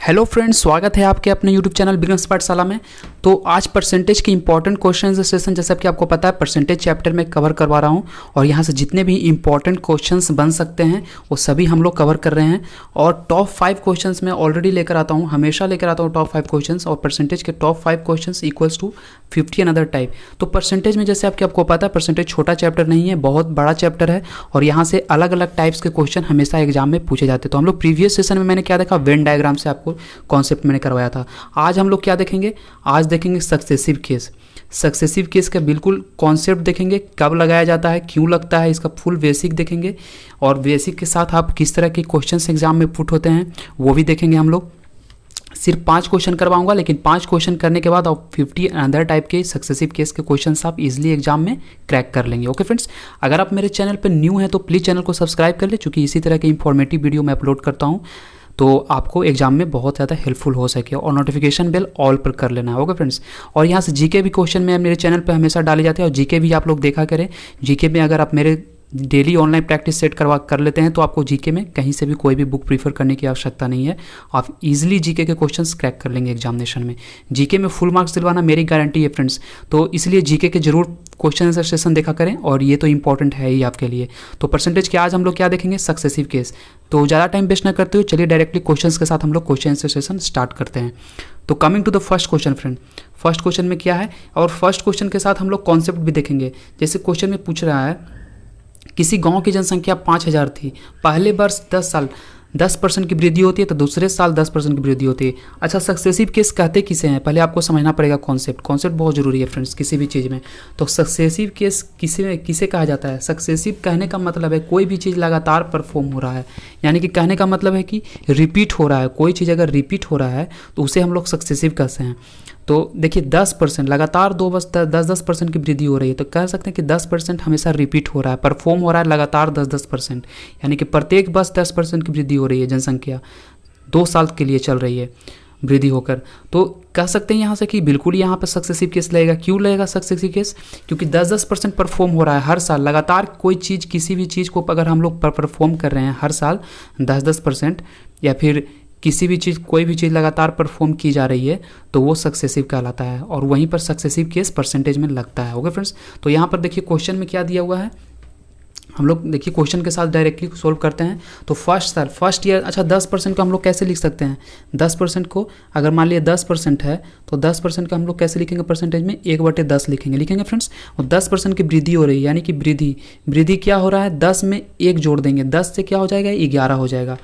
Hello friends, स्वागत है आपके अपने यूट्यूब चैनल बिगनर्स पाठशाला में। तो आज परसेंटेज के इंपॉर्टेंट क्वेश्चंस सेशन, जैसा कि आपको पता है, परसेंटेज चैप्टर में कवर करवा रहा हूं और यहां से जितने भी इंपॉर्टेंट क्वेश्चंस बन सकते हैं वो सभी हम लोग कवर कर रहे हैं। और टॉप 5 क्वेश्चंस मैं ऑलरेडी लेकर आता हूं, हमेशा लेकर आता हूं टॉप 5 क्वेश्चंस। और परसेंटेज के top 5 questions equals to 50 another type. तो परसेंटेज में जैसे आपको पता है, परसेंटेज छोटा चैप्टर नहीं है, बहुत बड़ा चैप्टर है और यहाँ से अलग अलग टाइप्स के क्वेश्चन हमेशा एग्जाम में पूछे जाते हैं। तो हम लोग प्रीवियस सेशन में मैंने क्या देखा, वेन डायग्राम से आपको कॉन्सेप्ट मैंने करवाया था। आज हम लोग क्या देखेंगे, आज देखेंगे सक्सेसिव केस। सक्सेसिव केस का बिल्कुल कॉन्सेप्ट देखेंगे, कब लगाया जाता है, क्यों लगता है, इसका फुल बेसिक देखेंगे। और बेसिक के साथ आप किस तरह के क्वेश्चंस एग्जाम में पुट होते हैं वो भी देखेंगे हम लोग। सिर्फ 5 क्वेश्चन करवाऊंगा, लेकिन 5 क्वेश्चन करने के बाद आप 50 अनदर टाइप के सक्सेसिव केस के क्वेश्चंस आप इजीली एग्जाम में क्रैक कर लेंगे। ओके फ्रेंड्स, अगर आप मेरे चैनल पर न्यू हैं तो प्लीज़ चैनल को सब्सक्राइब कर ले, क्योंकि इसी तरह के इंफॉर्मेटिव वीडियो मैं अपलोड करता हूँ तो आपको एग्जाम में बहुत ज़्यादा हेल्पफुल हो सके। और नोटिफिकेशन बेल ऑल पर कर लेना है। ओके फ्रेंड्स, और यहाँ से जीके भी क्वेश्चन में मेरे चैनल पर हमेशा डाले जाते हैं और जीके भी आप लोग देखा करें। जीके में अगर आप मेरे डेली ऑनलाइन प्रैक्टिस सेट कर लेते हैं तो आपको जीके में कहीं से भी कोई भी बुक प्रीफर करने की आवश्यकता नहीं है। आप इजीली जीके के क्वेश्चंस क्रैक कर लेंगे एग्जामिनेशन में। जीके में फुल मार्क्स दिलवाना मेरी गारंटी है फ्रेंड्स। तो इसलिए जीके के जरूर क्वेश्चन आंसर सेशन देखा करें, और ये तो इंपॉर्टेंट है ही आपके लिए। तो परसेंटेज के आज हम लोग क्या देखेंगे, सक्सेसिव केस। तो ज़्यादा टाइम वेस्ट ना करते हुए चलिए डायरेक्टली क्वेश्चंस के साथ हम लोग क्वेश्चन आंसर सेशन स्टार्ट करते हैं। तो coming to the first question friend, first question में क्या है, और फर्स्ट क्वेश्चन के साथ हम लोग कॉन्सेप्ट भी देखेंगे। जैसे क्वेश्चन में पूछ रहा है, किसी गांव की जनसंख्या 5000 थी, पहले वर्ष 10 साल 10% की वृद्धि होती है तो दूसरे साल 10% की वृद्धि होती है। अच्छा, सक्सेसिव केस कहते किसे हैं, पहले आपको समझना पड़ेगा कॉन्सेप्ट बहुत जरूरी है फ्रेंड्स किसी भी चीज़ में। तो सक्सेसिव केस किसे कहा जाता है, सक्सेसिव कहने का मतलब है कोई भी चीज़ लगातार परफॉर्म हो रहा है, यानी कि कहने का मतलब है कि रिपीट हो रहा है। कोई चीज़ अगर रिपीट हो रहा है तो उसे हम लोग सक्सेसिव कहते हैं। तो देखिए 10% लगातार 10% की वृद्धि हो रही है, तो कह सकते हैं कि 10% हमेशा रिपीट हो रहा है, परफॉर्म हो रहा है लगातार 10%, यानी कि प्रत्येक वर्ष 10% की वृद्धि हो रही है। जनसंख्या 2 साल के लिए चल रही है वृद्धि होकर। तो कह सकते हैं यहाँ से कि बिल्कुल यहाँ पर सक्सेसिव केस लगेगा। क्यों लगेगा सक्सेसिव केस, क्योंकि 10% परफॉर्म हो रहा है हर साल लगातार। कोई चीज़, किसी भी चीज़ को अगर हम लोग परफॉर्म कर रहे हैं हर साल 10%, या फिर किसी भी चीज़, कोई भी चीज़ लगातार परफॉर्म की जा रही है तो वो सक्सेसिव कहलाता है, और वहीं पर सक्सेसिव केस परसेंटेज में लगता है। ओके फ्रेंड्स, तो यहाँ पर देखिए क्वेश्चन में क्या दिया हुआ है, हम लोग देखिए क्वेश्चन के साथ डायरेक्टली सोल्व करते हैं। तो फर्स्ट ईयर, अच्छा 10% को हम लोग कैसे लिख सकते हैं, 10% को अगर मान लिया 10% है तो 10% का हम लोग कैसे लिखेंगे, परसेंटेज में 1/10 लिखेंगे फ्रेंड्स। और 10% की वृद्धि हो रही है, यानी कि वृद्धि क्या हो रहा है, 10 में 1 जोड़ देंगे, 10 से क्या हो जाएगा, 11 हो जाएगा।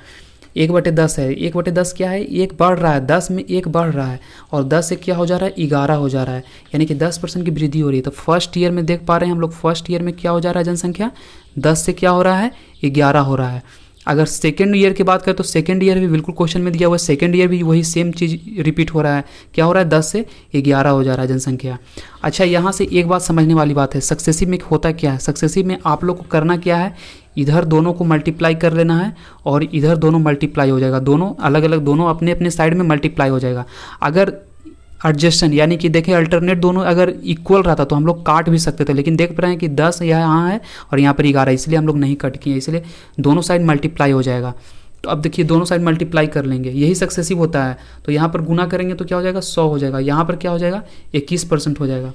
1/10 है, 1/10 क्या है, 1 बढ़ रहा है, 10 में 1 बढ़ रहा है, और 10 से क्या हो जा रहा है, 11 हो जा रहा है, यानी कि 10% की वृद्धि हो रही है। तो फर्स्ट ईयर में देख पा रहे हैं हम लोग, फर्स्ट ईयर में क्या हो जा रहा है, जनसंख्या 10 से क्या हो रहा है, 11 हो रहा है। अगर सेकेंड ईयर की बात करें तो सेकेंड ईयर भी बिल्कुल क्वेश्चन में दिया हुआ है, सेकेंड ईयर भी वही सेम चीज़ रिपीट हो रहा है। क्या हो रहा है, 10 से 11 हो जा रहा है जनसंख्या। अच्छा, यहाँ से एक बात समझने वाली बात है, सक्सेसिव में होता क्या है, सक्सेसिव में आप लोग को करना क्या है, इधर दोनों को मल्टीप्लाई कर लेना है और इधर दोनों मल्टीप्लाई हो जाएगा, दोनों अलग अलग, दोनों अपने अपने साइड में मल्टीप्लाई हो जाएगा। अगर एडजस्टन, यानी कि देखें अल्टरनेट दोनों अगर इक्वल रहता तो हम लोग काट भी सकते थे, लेकिन देख पा रहे हैं कि 10 यहाँ है और यहाँ पर 11, इसलिए हम लोग नहीं कट किए, इसलिए दोनों साइड मल्टीप्लाई हो जाएगा। तो अब देखिए दोनों साइड मल्टीप्लाई कर लेंगे, यही सक्सेसिव होता है। तो यहाँ पर गुना करेंगे तो क्या हो जाएगा, 100 हो जाएगा, यहाँ पर क्या हो जाएगा, 21% हो जाएगा,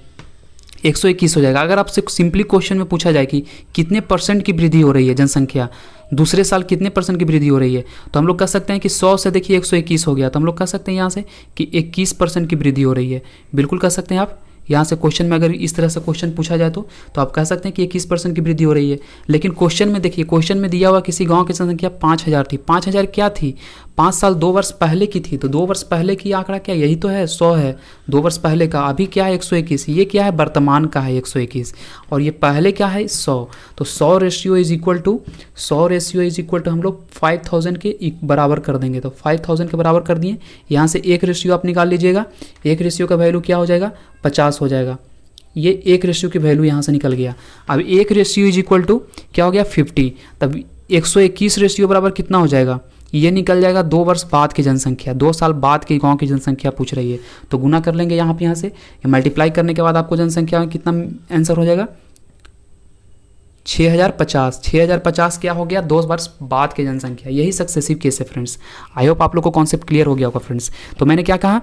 121 हो जाएगा। अगर आपसे सिंपली क्वेश्चन में पूछा जाए कि कितने % की वृद्धि हो रही है जनसंख्या, दूसरे साल कितने % की वृद्धि हो रही है, तो हम लोग कह सकते हैं कि 100 से देखिए 121 हो गया, तो हम लोग कह सकते हैं यहाँ से कि 21% की वृद्धि हो रही है। बिल्कुल कह सकते हैं आप, यहाँ से क्वेश्चन में अगर इस तरह से क्वेश्चन पूछा जाए तो आप कह सकते हैं कि 21% की वृद्धि हो रही है। लेकिन क्वेश्चन में देखिए, क्वेश्चन में दिया हुआ किसी गांव की जनसंख्या 5000 थी। 5000 क्या थी, 5 साल 2 वर्ष पहले की थी, तो 2 वर्ष पहले की आंकड़ा क्या, यही तो है 100 है 2 वर्ष पहले का। अभी क्या है 121, ये क्या है वर्तमान का है 121, और ये पहले क्या है 100। तो 100 रेशियो इज इक्वल टू हम लोग 5000 के बराबर कर देंगे। तो 5000 के बराबर कर दिए, यहाँ से एक रेशियो आप निकाल लीजिएगा, एक रेशियो का वैल्यू क्या हो जाएगा, 50 हो जाएगा। ये एक रेशियो की वैल्यू यहाँ से निकल गया। अब एक रेशियो इज इक्वल टू क्या हो गया, 50। तब 121 रेशियो बराबर कितना हो जाएगा, ये निकल जाएगा 2 वर्ष बाद की जनसंख्या, 2 साल बाद के गांव की जनसंख्या पूछ रही है। तो गुना कर लेंगे यहाँ से, मल्टीप्लाई करने के बाद आपको जनसंख्या में कितना आंसर हो जाएगा, 6050 क्या हो गया, 2 वर्ष बाद की जनसंख्या, यही सक्सेसिव केस है फ्रेंड्स। आई होप आप लोग को कॉन्सेप्ट क्लियर हो गया होगा फ्रेंड्स। तो मैंने क्या कहा,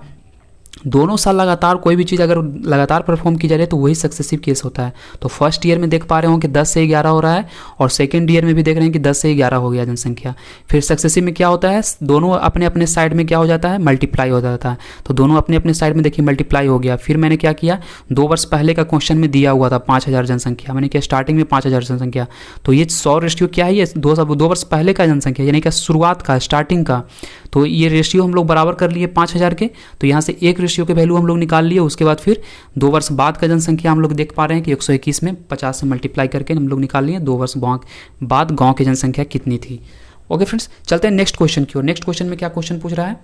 दोनों साल लगातार कोई भी चीज़ अगर लगातार परफॉर्म की जा रही है तो वही सक्सेसिव केस होता है। तो फर्स्ट ईयर में देख पा रहे हो कि 10 से 11 हो रहा है, और सेकंड ईयर में भी देख रहे हैं कि 10 से 11 हो गया जनसंख्या। फिर सक्सेसिव में क्या होता है, दोनों अपने अपने साइड में क्या हो जाता है, मल्टीप्लाई हो जाता है। तो दोनों अपने अपने साइड में देखिए मल्टीप्लाई हो गया। फिर मैंने क्या किया, 2 वर्ष पहले का क्वेश्चन में दिया हुआ था 5000 जनसंख्या, मैंने क्या स्टार्टिंग में 5000 जनसंख्या, तो ये 100 रेशियो क्या है, ये 2 वर्ष पहले का जनसंख्या यानी कि शुरुआत का, स्टार्टिंग का। तो ये रेशियो हम लोग बराबर कर लिए 5000 के, तो यहाँ से एक रेशियो के वैल्यू हम लोग निकाल लिए। उसके बाद फिर 2 वर्ष बाद का जनसंख्या हम लोग देख पा रहे हैं कि 121 में 50 से मल्टीप्लाई करके हम लोग निकाल लिए 2 वर्ष बाद गांव की जनसंख्या कितनी थी। ओके फ्रेंड्स, चलते हैं नेक्स्ट क्वेश्चन की ओर। नेक्स्ट क्वेश्चन में क्या क्वेश्चन पूछ रहा है,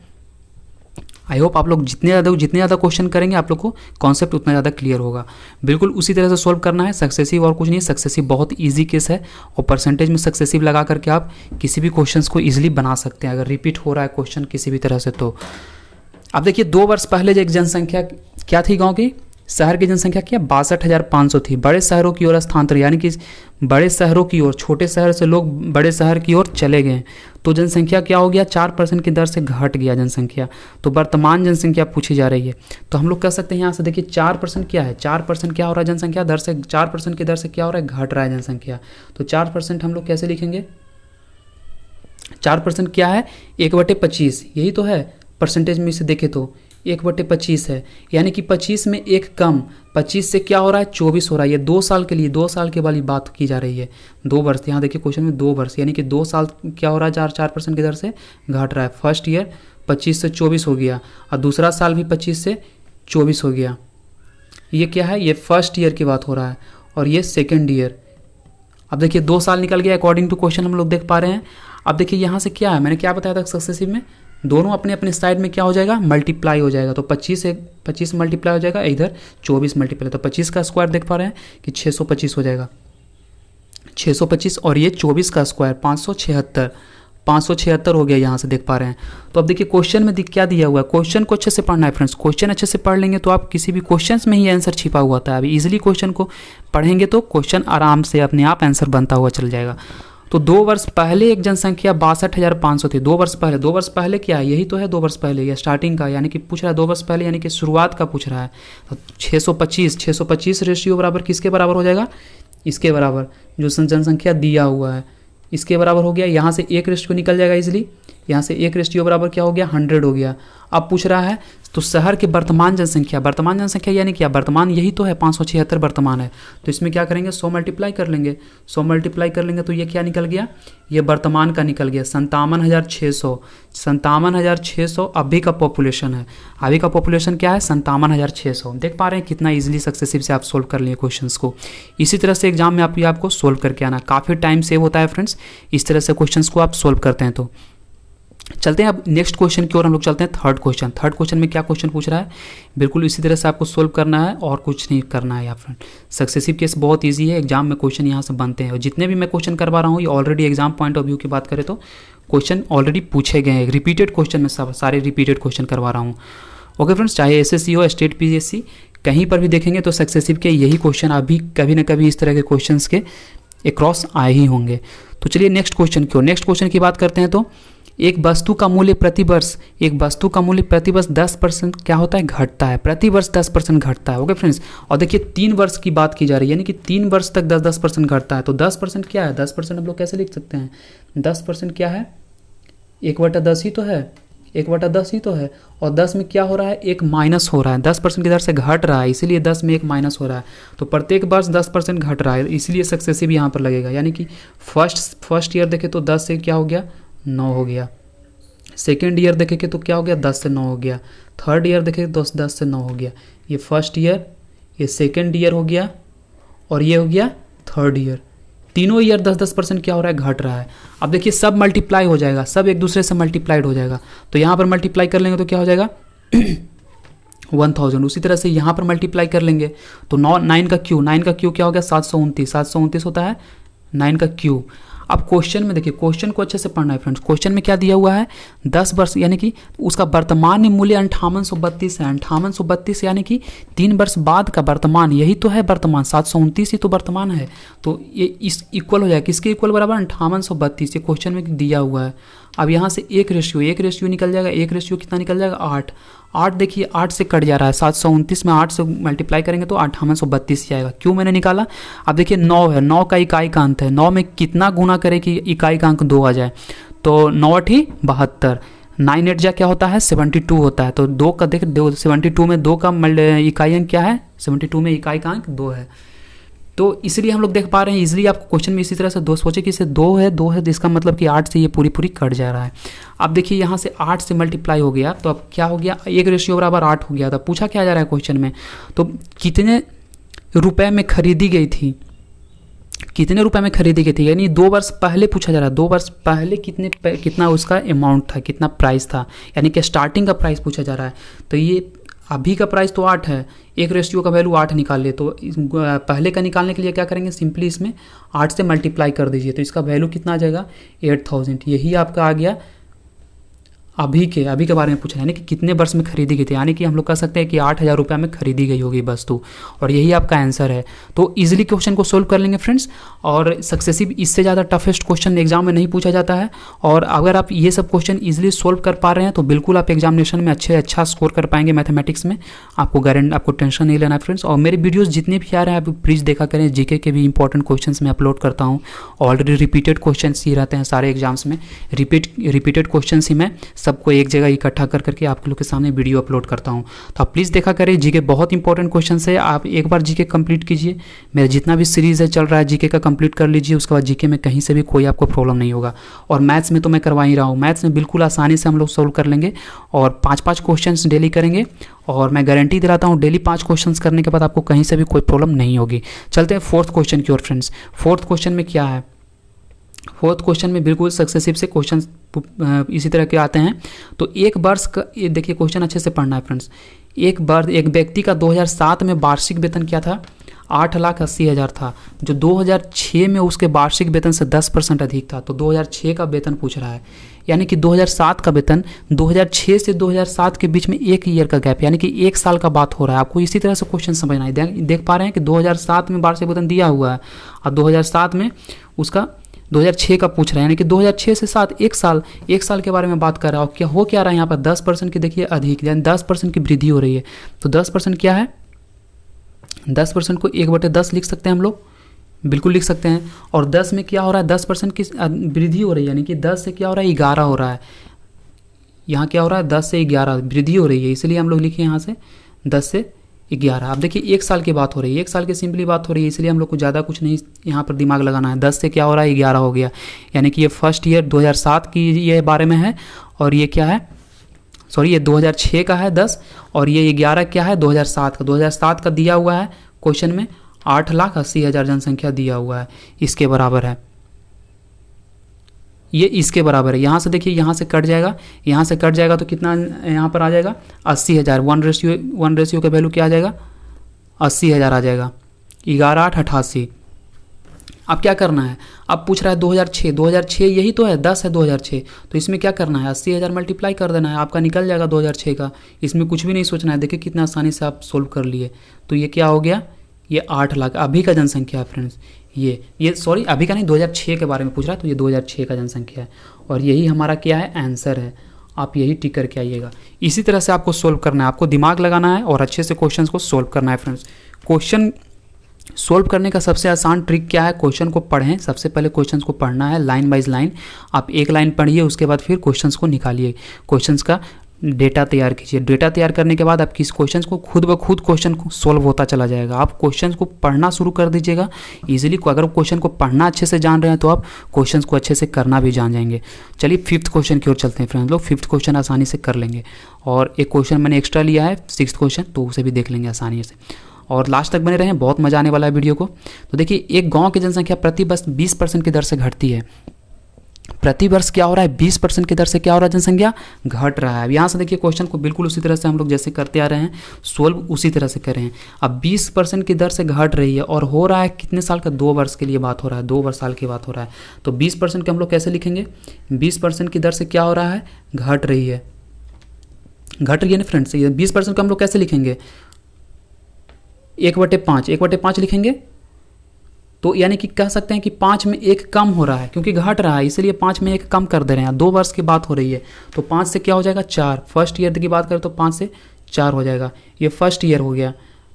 आई होप आप लोग जितने ज़्यादा क्वेश्चन करेंगे आप लोग को कॉन्सेप्ट उतना ज़्यादा क्लियर होगा। बिल्कुल उसी तरह से सॉल्व करना है, सक्सेसिव और कुछ नहीं। सक्सेसिव बहुत इजी केस है, और परसेंटेज में सक्सेसिव लगा करके आप किसी भी क्वेश्चंस को इजीली बना सकते हैं अगर रिपीट हो रहा है क्वेश्चन किसी भी तरह से। तो अब देखिए 2 वर्ष पहले जो एक जनसंख्या क्या थी गाँव की, शहर की जनसंख्या क्या 62,500 थी। बड़े शहरों की ओर स्थानांतर, यानी कि बड़े शहरों की ओर, छोटे शहर से लोग बड़े शहर की ओर चले गए, तो जनसंख्या क्या हो गया, 4% की दर से घट गया जनसंख्या। तो वर्तमान जनसंख्या पूछी जा रही है, तो हम लोग कह सकते हैं यहाँ से देखिए 4% क्या है, 4% क्या हो रहा है जनसंख्या दर से, 4% की दर से क्या हो रहा है, घट रहा है जनसंख्या। तो 4% हम लोग कैसे लिखेंगे, 4% क्या है, 1/25, यही तो है परसेंटेज में इसे देखें तो 1/25 है, यानी कि 25 में एक कम, 25 से क्या हो रहा है, 24 हो रहा है। ये 2 साल के लिए, 2 साल के वाली बात की जा रही है। 2 वर्ष, यहाँ देखिए क्वेश्चन में 2 वर्ष, यानी कि 2 साल क्या हो रहा है, 4% की दर से घट रहा है। फर्स्ट ईयर 25 से 24 हो गया, और दूसरा साल भी 25 से 24 हो गया। ये क्या है, ये फर्स्ट ईयर की बात हो रहा है, और ये सेकेंड ईयर। अब देखिए 2 साल निकल गया अकॉर्डिंग टू क्वेश्चन हम लोग देख पा रहे हैं। अब देखिए यहाँ से क्या है, मैंने क्या बताया था सक्सेसिव में, दोनों अपने अपने साइड में क्या हो जाएगा, मल्टीप्लाई हो जाएगा। तो 25 मल्टीप्लाई हो जाएगा, इधर 24 मल्टीप्लाई, तो 25 का स्क्वायर देख पा रहे हैं कि 625 हो जाएगा, 625, और ये 24 का स्क्वायर 576 हो गया, यहाँ से देख पा रहे हैं। तो अब देखिए क्वेश्चन में क्या दिया हुआ है, क्वेश्चन को अच्छे से पढ़ना है फ्रेंड्स। क्वेश्चन अच्छे से पढ़ लेंगे तो आप किसी भी क्वेश्चन में ही आंसर छिपा हुआ था, अभी इजीली क्वेश्चन को पढ़ेंगे तो क्वेश्चन आराम से अपने आप आंसर बनता हुआ चल जाएगा। तो 2 वर्ष पहले एक जनसंख्या 62,500 थी। 2 वर्ष पहले, 2 वर्ष पहले क्या है, यही तो है 2 वर्ष पहले, या स्टार्टिंग का, यानी कि पूछ रहा है 2 वर्ष पहले यानी कि शुरुआत का पूछ रहा है। तो 625 रेशियो बराबर किसके बराबर हो जाएगा, इसके बराबर, जो जनसंख्या दिया हुआ है इसके बराबर हो गया। यहाँ से एक रेशियो निकल जाएगा इजीली, यहाँ से एक रेशियो बराबर क्या हो गया, 100 हो गया। अब पूछ रहा है तो शहर के वर्तमान जनसंख्या यानी क्या, वर्तमान यही तो है 576 वर्तमान है, तो इसमें क्या करेंगे 100 मल्टीप्लाई कर लेंगे, 100 मल्टीप्लाई कर लेंगे तो ये क्या निकल गया, ये वर्तमान का निकल गया 57,600 अभी का पॉपुलेशन है। अभी का पॉपुलेशन क्या है, 57,600। देख पा रहे हैं कितना इजीली सक्सेसिव से आप सोल्व कर लिए क्वेश्चंस को। इसी तरह से एग्जाम में आपको सोल्व करके आना, काफ़ी टाइम सेव होता है फ्रेंड्स इस तरह से क्वेश्चंस को आप सोल्व करते हैं। तो चलते हैं अब नेक्स्ट क्वेश्चन की ओर, हम लोग चलते हैं थर्ड क्वेश्चन में क्या क्वेश्चन पूछ रहा है, बिल्कुल इसी तरह से आपको सोल्व करना है और कुछ नहीं करना है यार फ्रेंड। सक्सेसिव केस बहुत इजी है, एग्जाम में क्वेश्चन यहाँ से बनते हैं, और जितने भी मैं क्वेश्चन करवा रहा हूँ ये already exam point of view की बात करें तो क्वेश्चन ऑलरेडी पूछे गए हैं, रिपीटेड क्वेश्चन में सारे रिपीटेड क्वेश्चन करवा रहा हूँ। ओके फ्रेंड्स, चाहे एसएससी हो, स्टेट पीएससी, कहीं पर भी देखेंगे तो सक्सेसिव के यही क्वेश्चन अभी कभी ना कभी इस तरह के क्वेश्चन के अक्रॉस आए ही होंगे। तो चलिए नेक्स्ट क्वेश्चन की बात करते हैं। तो एक वस्तु का मूल्य प्रति वर्ष 10% क्या होता है, घटता है, प्रति वर्ष 10% घटता है। ओके फ्रेंड्स, और देखिए 3 वर्ष की बात की जा रही है, यानी कि 3 वर्ष तक 10% घटता है। तो 10% क्या है, 10% हम लोग कैसे लिख सकते हैं, 10% क्या है, 1/10 ही तो है, 1/10 ही तो है, और 10 में क्या हो रहा है, एक माइनस हो रहा है, 10% की दर से घट रहा है, इसीलिए 10 में एक माइनस हो रहा है। तो प्रत्येक वर्ष 10% घट रहा है, इसलिए सक्सेसिव यहाँ पर लगेगा। यानी कि फर्स्ट ईयर देखे तो 10 से क्या हो गया, 9 हो गया। सेकेंड ईयर देखेंगे तो क्या हो गया, 10 से 9 हो गया। थर्ड ईयर देखेंगे तो 10 से 9 हो गया। ये फर्स्ट ईयर, ये सेकेंड ईयर हो गया, और ये हो गया थर्ड ईयर। तीनों ईयर 10% क्या हो रहा है, घट रहा है। अब देखिए सब मल्टीप्लाई हो जाएगा, सब एक दूसरे से मल्टीप्लाइड हो जाएगा। तो यहाँ पर मल्टीप्लाई कर लेंगे तो क्या हो जाएगा 1000। उसी तरह से यहाँ पर मल्टीप्लाई कर लेंगे तो 9 का क्यू क्या हो गया, 729 होता है 9 का क्यू। अब क्वेश्चन में देखिए, क्वेश्चन को अच्छे से पढ़ना है फ्रेंड्स। क्वेश्चन में क्या दिया हुआ है, 10 वर्ष यानी कि उसका वर्तमान मूल्य 5832 है। 5832 यानी कि 3 वर्ष बाद का वर्तमान, यही तो है वर्तमान, 729 ही तो वर्तमान है। तो ये इस इक्वल हो जाएगा, किसके इक्वल बराबर, 5832, ये क्वेश्चन में दिया हुआ है। अब यहाँ से एक रेशियो निकल जाएगा, एक रेशियो कितना निकल जाएगा, 8 देखिए 8 से कट जा रहा है, 729 में 8 से मल्टीप्लाई करेंगे तो 5832 ही आएगा। क्यों मैंने निकाला, अब देखिए 9 है, 9 का इकाई का अंक है, 9 में कितना गुना करे कि इकाई का अंक 2 आ जाए, तो 9 8 72, 9 8 जा क्या होता है, 72 होता है। तो 2 का देख 72 में 2 का इकाई अंक क्या है, 72 में इकाई का अंक 2 है। तो इसलिए हम लोग देख पा रहे हैं इजीली, आपको क्वेश्चन में इसी तरह से दो सोचे कि इसे 2 है तो इसका मतलब कि 8 से ये पूरी कट जा रहा है। अब देखिए यहाँ से 8 से मल्टीप्लाई हो गया, तो अब क्या हो गया, एक रेशियो बराबर 8 हो गया था। पूछा क्या जा रहा है क्वेश्चन में, तो कितने रुपए में खरीदी गई थी, कितने रुपए में खरीदी गई थी, यानी 2 वर्ष पहले पूछा जा रहा है, 2 वर्ष पहले कितना उसका अमाउंट था, कितना प्राइस था, यानी कि स्टार्टिंग का प्राइस पूछा जा रहा है। तो ये अभी का प्राइस तो 8 है, एक रेशियो का वैल्यू 8 निकाल ले, तो पहले का निकालने के लिए क्या करेंगे, सिंपली इसमें 8 से मल्टीप्लाई कर दीजिए, तो इसका वैल्यू कितना आ जाएगा, 8000। यही आपका आ गया अभी के बारे में पूछा, यानी कि कितने वर्ष में खरीदी गई थी, यानी कि हम लोग कह सकते हैं कि 8000 रुपये में खरीदी गई होगी वस्तु, और यही आपका आंसर है। तो इजीली क्वेश्चन को सोल्व कर लेंगे फ्रेंड्स, और सक्सेसिव इससे ज़्यादा टफेस्ट क्वेश्चन एग्जाम में नहीं पूछा जाता है। और अगर आप ये सब क्वेश्चन इजीली सोल्व कर पा रहे हैं तो बिल्कुल आप एग्जामिनेशन में अच्छा स्कोर कर पाएंगे मैथमेटिक्स में, आपको टेंशन नहीं लेना है फ्रेंड्स। और मेरे वीडियोज़ जितने भी आ रहे हैं आप प्लीज़ देखा करें, जीके के भी इंपॉर्टेंट क्वेश्चन मैं अपलोड करता हूँ। ऑलरेडी रिपीटेड क्वेश्चन ही रहते हैं सारे एग्जाम्स में, रिपीटेड क्वेश्चन ही मैं सबको एक जगह इकट्ठा करके आप लोग के सामने वीडियो अपलोड करता हूं। तो आप प्लीज़ देखा करें, जीके बहुत इंपॉर्टेंट क्वेश्चन है, आप एक बार जीके कंप्लीट कीजिए, मेरा जितना भी सीरीज़ है चल रहा है जीके का कंप्लीट कर लीजिए, उसके बाद जीके में कहीं से भी कोई आपको प्रॉब्लम नहीं होगा। और मैथ्स में तो मैं करवा ही रहा हूँ, मैथ्स में बिल्कुल आसानी से हम लोग सोल्व कर लेंगे, और 5-5 क्वेश्चन डेली करेंगे, और मैं गारंटी दिलाता हूँ डेली 5 क्वेश्चन करने के बाद आपको कहीं से भी कोई प्रॉब्लम नहीं होगी। चलते हैं 4th क्वेश्चन की ओर फ्रेंड्स। 4th क्वेश्चन में क्या है, 4th क्वेश्चन में बिल्कुल सक्सेसिव से क्वेश्चन इसी तरह के आते हैं। तो एक वर्ष का, ये देखिए क्वेश्चन अच्छे से पढ़ना है फ्रेंड्स। एक व्यक्ति का 2007 में वार्षिक वेतन क्या था, 8,80,000 था, जो 2006 में उसके वार्षिक वेतन से 10% अधिक था। तो 2006 का वेतन पूछ रहा है, यानी कि 2007 का वेतन 2006 से 2007 के बीच में 1 ईयर का गैप, यानी कि 1 साल का बात हो रहा है। आपको इसी तरह से क्वेश्चन समझना है। देख पा रहे हैं कि 2007 में वार्षिक वेतन दिया हुआ है, और 2007 में उसका 2006 का पूछ रहा है, यानी कि 2006 से 7 1 साल के बारे में बात कर रहा है। और क्या हो क्या रहा है यहाँ पर, 10% की देखिए अधिक, यानी 10% की वृद्धि हो रही है। तो 10% क्या है, 10% को 1/10 लिख सकते हैं हम लोग, बिल्कुल लिख सकते हैं। और 10 में क्या हो रहा है, 10% की वृद्धि हो रही है, यानी कि 10 से क्या हो रहा है, 11 हो रहा है। यहाँ क्या हो रहा है, 10 से 11 वृद्धि हो रही है, इसलिए हम लोग लिखे यहाँ से 10 से 11। अब देखिए 1 साल की बात हो रही है, 1 साल की सिंपली बात हो रही है, इसलिए हम लोग को ज़्यादा कुछ नहीं यहाँ पर दिमाग लगाना है। 10 से क्या हो रहा है, 11 हो गया, यानी कि ये फर्स्ट ईयर 2007 की ये बारे में है, और ये क्या है, सॉरी ये 2006 का है 10, और ये 11 क्या है, 2007 का। 2007 का दिया हुआ है क्वेश्चन में, 8,80,000 जनसंख्या दिया हुआ है, इसके बराबर है, ये इसके बराबर है। यहाँ से देखिए, यहाँ से कट जाएगा, तो कितना यहाँ पर आ जाएगा, 80,000। 1 रेशियो का वैल्यू क्या आ जाएगा, 80,000 आ जाएगा, 11 8 88। अब क्या करना है, अब पूछ रहा है 2006 यही तो है, 10 है 2006, तो इसमें क्या करना है, 80,000 मल्टीप्लाई कर देना है, आपका निकल जाएगा 2006 का। इसमें कुछ भी नहीं सोचना है, देखिए कितना आसानी से आप सोल्व कर लिए। तो ये क्या हो गया, ये 8 लाख अभी का जनसंख्या है फ्रेंड्स, ये सॉरी अभी का नहीं, 2006 के बारे में पूछ रहा है, तो ये 2006 का जनसंख्या है, और यही हमारा क्या है, आंसर है। आप यही टिक करके आइएगा। इसी तरह से आपको सोल्व करना है, आपको दिमाग लगाना है और अच्छे से क्वेश्चंस को सोल्व करना है फ्रेंड्स। क्वेश्चन सोल्व करने का सबसे आसान ट्रिक क्या है, क्वेश्चन को पढ़ें, सबसे पहले क्वेश्चंस को पढ़ना है लाइन बाइज लाइन। आप एक लाइन पढ़िए, उसके बाद फिर क्वेश्चंस को निकालिए, क्वेश्चंस का डेटा तैयार कीजिए। डेटा तैयार करने के बाद आपकी इस क्वेश्चन को खुद ब खुद क्वेश्चन को सोल्व होता चला जाएगा। आप क्वेश्चन को पढ़ना शुरू कर दीजिएगा इजीली। अगर क्वेश्चन को पढ़ना अच्छे से जान रहे हैं तो आप क्वेश्चन को अच्छे से करना भी जान जाएंगे। चलिए 5th क्वेश्चन की ओर चलते हैं फ्रेंड्स लोग। 5th क्वेश्चन आसानी से कर लेंगे, और एक क्वेश्चन मैंने एक्स्ट्रा लिया है 6th क्वेश्चन, तो उसे भी देख लेंगे आसानी से, और लास्ट तक बने रहें, बहुत मजा आने वाला है वीडियो को। तो देखिए, एक गाँव की जनसंख्या प्रति वर्ष 20% की दर से घटती है। प्रति वर्ष क्या हो रहा है, 20% की दर से क्या हो रहा है, जनसंख्या घट रहा है। अब यहाँ से देखिए क्वेश्चन को बिल्कुल उसी तरह से हम लोग जैसे करते आ रहे हैं, सोल्व उसी तरह से कर रहे हैं। अब 20% की दर से घट रही है और हो रहा है कितने साल का, 2 वर्ष के लिए बात हो रहा है, 2 वर्ष साल की बात हो रहा है। तो 20% के हम लोग कैसे लिखेंगे, 20% की दर से क्या हो रहा है, घट रही है, घट रही है ना फ्रेंड्स। 20% को हम लोग कैसे लिखेंगे, 1/5, 1/5 लिखेंगे। तो यानी कि कह सकते हैं कि 5 में 1 कम हो रहा है, क्योंकि घट रहा है इसलिए 5 में 1 कम कर दे रहे हैं। 2 वर्ष की बात हो रही है तो 5 से क्या हो जाएगा, 4। फर्स्ट ईयर की बात करें तो 5 से 4 हो जाएगा। ये फर्स्ट ईयर हो गया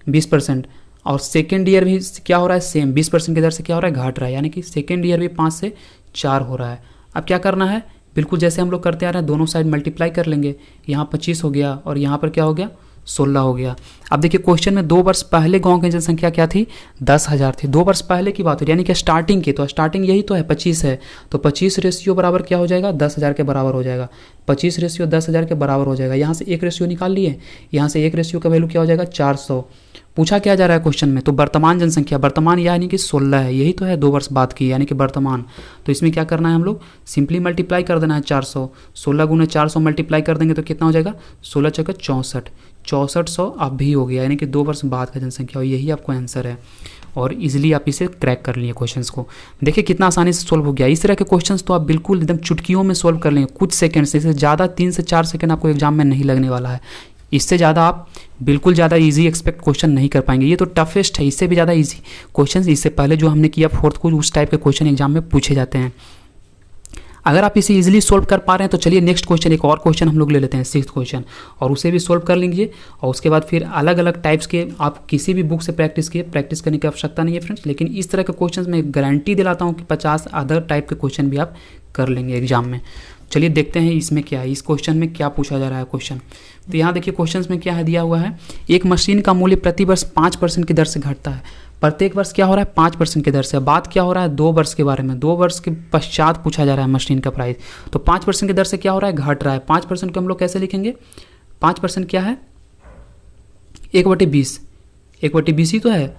20%। और सेकेंड ईयर भी क्या हो रहा है, सेम 20% की दर से क्या हो रहा है, घट रहा है। यानी कि सेकेंड ईयर भी 5 से 4 हो रहा है। अब क्या करना है, बिल्कुल जैसे हम लोग करते आ रहे हैं, दोनों साइड मल्टीप्लाई कर लेंगे। यहाँ 25 हो गया और यहाँ पर क्या हो गया, 16 हो गया। अब देखिए क्वेश्चन में 2 वर्ष पहले गांव की जनसंख्या क्या थी, 10,000 थी। 2 वर्ष पहले की बात हो, यानी कि स्टार्टिंग की, तो स्टार्टिंग यही तो है, 25 है। तो 25 रेशियो बराबर क्या हो जाएगा, 10,000 के बराबर हो जाएगा। 25 रेशियो 10,000 के बराबर हो जाएगा। यहाँ से 1 रेशियो निकाल लिए, यहाँ से 1 रेशियो का वैल्यू क्या हो जाएगा, 400। पूछा क्या जा रहा है क्वेश्चन में, तो वर्तमान जनसंख्या, वर्तमान यानी कि 16 है, यही तो है 2 वर्ष बाद की, यानी कि वर्तमान। तो इसमें क्या करना है, हम लोग सिंपली मल्टीप्लाई कर देना है 400। 16 गुना 400 मल्टीप्लाई कर देंगे तो कितना हो जाएगा, 16 चौके 64, 6400 अब भी हो गया, यानी कि 2 वर्ष बाद का जनसंख्या, और यही आपको आंसर है। और इजीली आप इसे क्रैक कर लिए क्वेश्चंस को। देखिए कितना आसानी से सोल्व हो गया। इस तरह के क्वेश्चंस तो आप बिल्कुल एकदम चुटकियों में सोल्व कर लेंगे, कुछ सेकंड से, इससे ज़्यादा 3 से 4 सेकंड आपको एग्जाम में नहीं लगने वाला है। इससे ज़्यादा आप बिल्कुल ज़्यादा इजी एक्सपेक्ट क्वेश्चन नहीं कर पाएंगे। ये तो टफेस्ट है, इससे भी ज़्यादा इजी क्वेश्चन इससे पहले जो हमने किया 4th को, उस टाइप के क्वेश्चन एग्जाम में पूछे जाते हैं। अगर आप इसे इजीली सोल्व कर पा रहे हैं तो चलिए नेक्स्ट क्वेश्चन, एक और क्वेश्चन हम लोग ले लेते हैं, 6th क्वेश्चन, और उसे भी सोल्व कर लीजिए। और उसके बाद फिर अलग अलग टाइप्स के आप किसी भी बुक से प्रैक्टिस करने की आवश्यकता नहीं है फ्रेंड्स। लेकिन इस तरह के क्वेश्चन मैं गारंटी दिलाता हूँ कि 50 अदर टाइप के क्वेश्चन भी आप कर लेंगे एग्जाम में। चलिए देखते हैं इसमें क्या है, इस क्वेश्चन में क्या पूछा जा रहा है क्वेश्चन। तो यहाँ देखिए क्वेश्चन में क्या है दिया हुआ है, एक मशीन का मूल्य प्रति वर्ष 5% की दर से घटता है। प्रत्येक वर्ष क्या हो रहा है, 5% की दर से। बात क्या हो रहा है, 2 वर्ष के बारे में, 2 वर्ष के पश्चात पूछा जा रहा है मशीन का प्राइस। तो 5% की दर से क्या हो रहा है, घट रहा है। 5% को हम लोग कैसे लिखेंगे, 5% क्या है, 1/20, 1/20 ही तो है।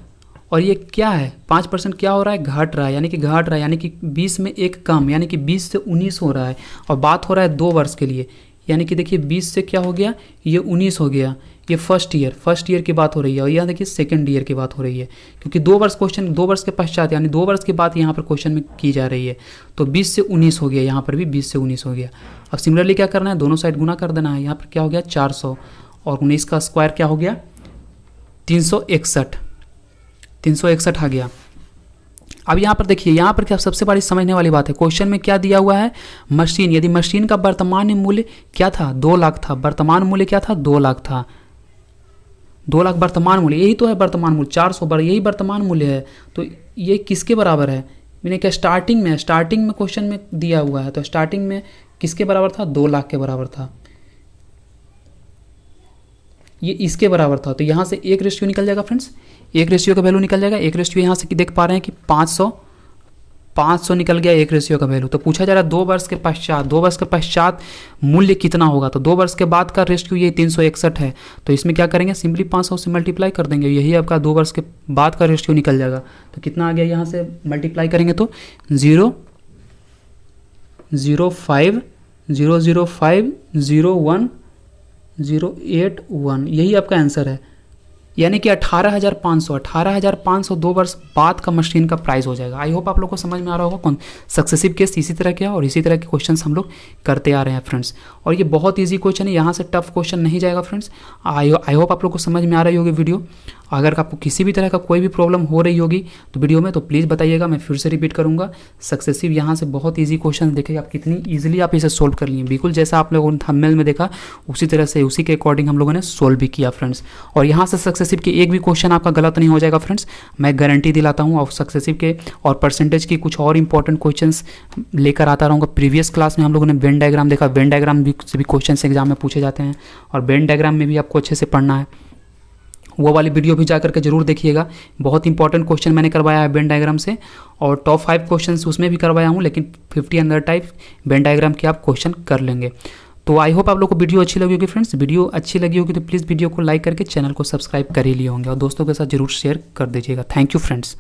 और ये क्या है, 5% क्या हो रहा है, घट रहा है, यानी कि घट रहा है, यानी कि 20 में 1 कम, यानी कि 20 से 19 हो रहा है। और बात हो रहा है 2 वर्ष के लिए, यानी कि देखिए 20 से क्या हो गया, ये 19 हो गया। ये फर्स्ट ईयर की बात हो रही है, और यहाँ देखिए सेकंड ईयर की बात हो रही है, क्योंकि 2 वर्ष क्वेश्चन 2 वर्ष के पश्चात, यानी 2 वर्ष की बात यहाँ पर क्वेश्चन में की जा रही है। तो 20 से 19 हो गया, यहाँ पर भी 20 से 19 हो गया। अब सिमिलरली क्या करना है, दोनों साइड गुना कर देना है। यहाँ पर क्या हो गया, 400, और 19 का स्क्वायर क्या हो गया, 361 आ गया। अब यहाँ पर देखिए, यहाँ पर क्या सबसे बड़ी समझने वाली बात है, क्वेश्चन में क्या दिया हुआ है, मशीन, यदि मशीन का वर्तमान मूल्य क्या था, 2 लाख था। वर्तमान मूल्य क्या था, 2 लाख था। 2 लाख वर्तमान मूल्य, यही तो है वर्तमान मूल्य, 400 यही वर्तमान मूल्य है। तो ये किसके बराबर है, मैंने क्या स्टार्टिंग में क्वेश्चन में दिया हुआ है, तो स्टार्टिंग में किसके बराबर था, 2 लाख के बराबर था। ये इसके बराबर था। तो यहाँ से 1 रेशियो निकल जाएगा फ्रेंड्स, 1 रेशियो का वैल्यू निकल जाएगा। 1 रेशियो यहाँ से देख पा रहे हैं कि 500 निकल गया 1 रेशियो का वैल्यू। तो पूछा जा रहा है 2 वर्ष के पश्चात मूल्य कितना होगा। तो 2 वर्ष के बाद का रेशियो ये 361 है। तो इसमें क्या करेंगे, सिंपली 500 से मल्टीप्लाई कर देंगे, यही आपका 2 वर्ष के बाद का रेशियो निकल जाएगा। तो कितना आ गया, यहाँ से मल्टीप्लाई करेंगे तो 0.0500501 यही आपका आंसर है। यानी कि 18,500 2 वर्ष बाद का मशीन का प्राइस हो जाएगा। आई होप आप लोग को समझ में आ रहा होगा। कौन सक्सेसिव केस इसी तरह के, और इसी तरह के क्वेश्चंस हम लोग करते आ रहे हैं फ्रेंड्स। और ये बहुत इजी क्वेश्चन है, यहाँ से टफ क्वेश्चन नहीं जाएगा फ्रेंड्स। आई होप आप लोग को समझ में आ रही होगी वीडियो। अगर आपको किसी भी तरह का कोई भी प्रॉब्लम हो रही होगी तो वीडियो में, तो प्लीज़ बताइएगा, मैं फिर से रिपीट करूँगा। सक्सेसिव यहाँ से बहुत ईजी क्वेश्चन देखिए आप कितनी ईजिली आप इसे सोल्व कर लिए, बिल्कुल जैसा आप लोगों ने थंबनेल में देखा उसी तरह से, उसी के अकॉर्डिंग हम लोगों ने सोल्व भी किया फ्रेंड्स। और यहाँ से सक्सेसिव के एक भी क्वेश्चन आपका गलत नहीं हो जाएगा फ्रेंड्स, मैं गारंटी दिलाता हूँ। और सक्सेसिव के और परसेंटेज की कुछ और इंपॉर्टेंट क्वेश्चंस लेकर आता रहूँगा। प्रीवियस क्लास में हम लोगों ने वेन डायग्राम देखा, वेन डायग्राम से भी क्वेश्चन एग्जाम में पूछे जाते हैं, और वेन डायग्राम में भी आपको अच्छे से पढ़ना है। वो वाली वीडियो भी जा करके जरूर देखिएगा, बहुत इंपॉर्टेंट क्वेश्चन मैंने करवाया है वेन डायग्राम से, और टॉप 5 क्वेश्चन उसमें भी करवाया हूँ, लेकिन 50 अंदर टाइप वेन डायग्राम के आप क्वेश्चन कर लेंगे। तो आई होप आप लोग को वीडियो अच्छी लगी होगी फ्रेंड्स। वीडियो अच्छी लगी होगी तो प्लीज़ वीडियो को लाइक करके चैनल को सब्सक्राइब कर ही लिए होंगे, और दोस्तों के साथ जरूर शेयर कर दीजिएगा। Thank you friends.